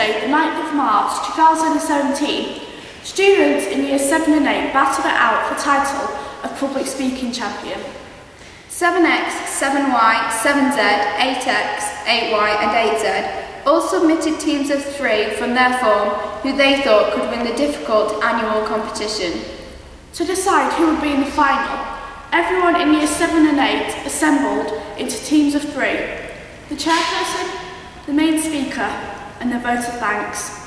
Tuesday, the 9th of March 2017, students in years 7 and 8 battled it out for the title of Public Speaking Champion. 7X, 7Y, 7Z, 8X, 8Y and 8Z all submitted teams of 3 from their form who they thought could win the difficult annual competition. To decide who would be in the final, everyone in years 7 and 8 assembled into teams of 3. The chairperson, the main speaker and the vote of thanks.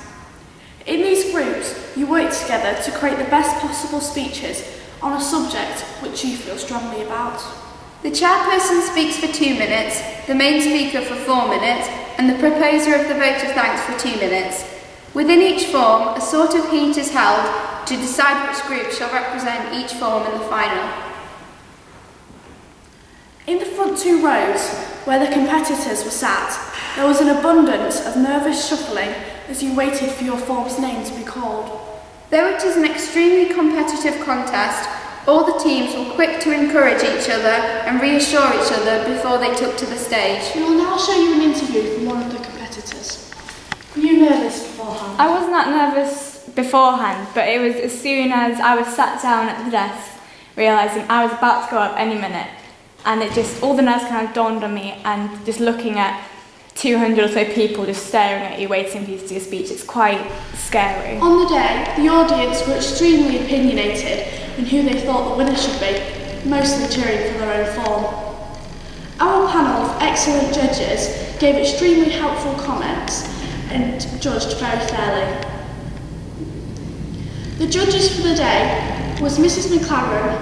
In these groups, you work together to create the best possible speeches on a subject which you feel strongly about. The chairperson speaks for 2 minutes, the main speaker for 4 minutes, and the proposer of the vote of thanks for 2 minutes. Within each form, a sort of heat is held to decide which group shall represent each form in the final. In the front 2 rows, where the competitors were sat, there was an abundance of nervous shuffling as you waited for your form's name to be called. Though it is an extremely competitive contest, all the teams were quick to encourage each other and reassure each other before they took to the stage. We will now show you an interview from one of the competitors. Were you nervous beforehand? I wasn't that nervous beforehand, but it was as soon as I was sat down at the desk, realising I was about to go up any minute, and it just, all the nerves kind of dawned on me, and just looking at 200 or so people just staring at you, waiting for you to do a speech, it's quite scary. On the day, the audience were extremely opinionated in who they thought the winner should be, mostly cheering for their own form. Our panel of excellent judges gave extremely helpful comments and judged very fairly. The judges for the day was Mrs McLaren,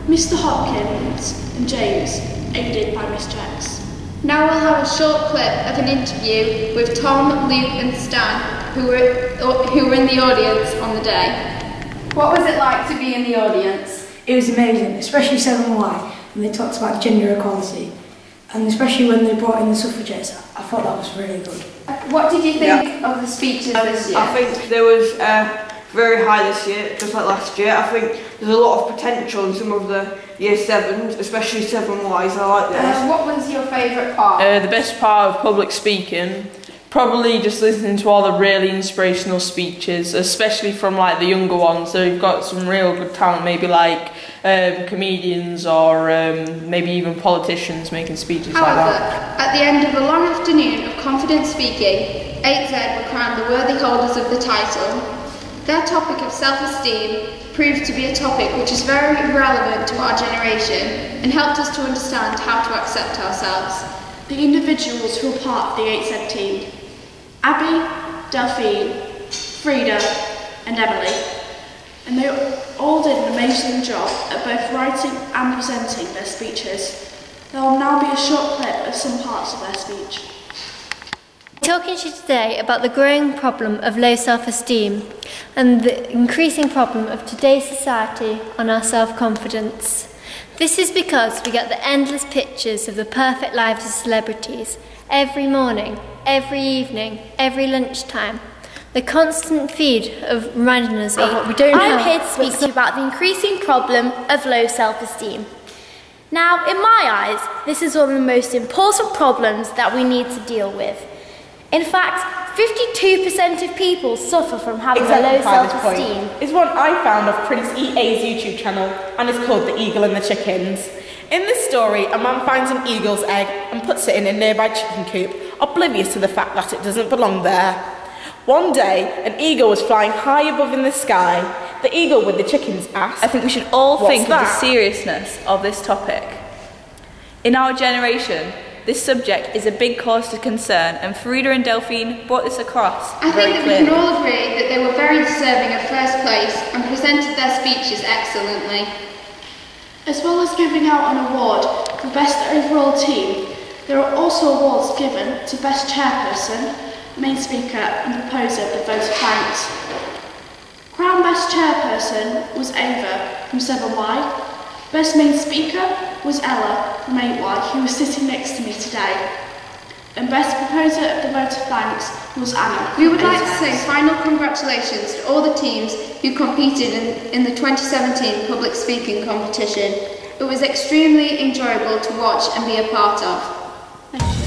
Mr Hopkins and James, aided by Miss Jacks. Now we'll have a short clip of an interview with Tom, Luke and Stan, who were in the audience on the day. What was it like to be in the audience? It was amazing, especially 7Y, when they talked about gender equality. And especially when they brought in the suffragettes, I thought that was really good. What did you think of the speeches this year? I think there was very high this year, just like last year. I think there's a lot of potential in some of the year 7s, especially 7Ys. I like this. What was your favourite part? The best part of public speaking, probably just listening to all the really inspirational speeches, especially from like the younger ones. So you've got some real good talent, maybe like comedians or maybe even politicians making speeches like that. At the end of a long afternoon of confident speaking, 8Z were crowned the worthy holders of the title. Their topic of self-esteem proved to be a topic which is very relevant to our generation and helped us to understand how to accept ourselves. The individuals who were part of the 8Z team: Abby, Delphine, Frida and Emily. And they all did an amazing job at both writing and presenting their speeches. There will now be a short clip of some parts of their speech. Talking to you today about the growing problem of low self-esteem and the increasing problem of today's society on our self-confidence. This is because we get the endless pictures of the perfect lives of celebrities every morning, every evening, every lunchtime. The constant feed of reminding us of what we don't know. I'm here to speak to you about the increasing problem of low self-esteem. Now, in my eyes, this is one of the most important problems that we need to deal with. In fact, 52% of people suffer from having a low self-esteem. Is one I found of Prince EA's YouTube channel, and it's called The Eagle and the Chickens. In this story, a man finds an eagle's egg and puts it in a nearby chicken coop, oblivious to the fact that it doesn't belong there. One day, an eagle was flying high above in the sky. The eagle with the chickens asked, I think we should all think of the that? seriousness of this topic. In our generation, this subject is a big cause to concern, and Frida and Delphine brought this across I very think that clearly. we can all agree that they were very deserving of first place and presented their speeches excellently. As well as giving out an award for Best Overall Team, there are also awards given to Best Chairperson, Main Speaker and Proposer of the vote of thanks. Crown Best Chairperson was Ava from 7Y. Best Main Speaker was Ella from 8Y, who was sitting next to me today. And Best Proposer of the vote of thanks was Anna. We would like to say final congratulations to all the teams who competed in the 2017 public speaking competition. It was extremely enjoyable to watch and be a part of. Thank you.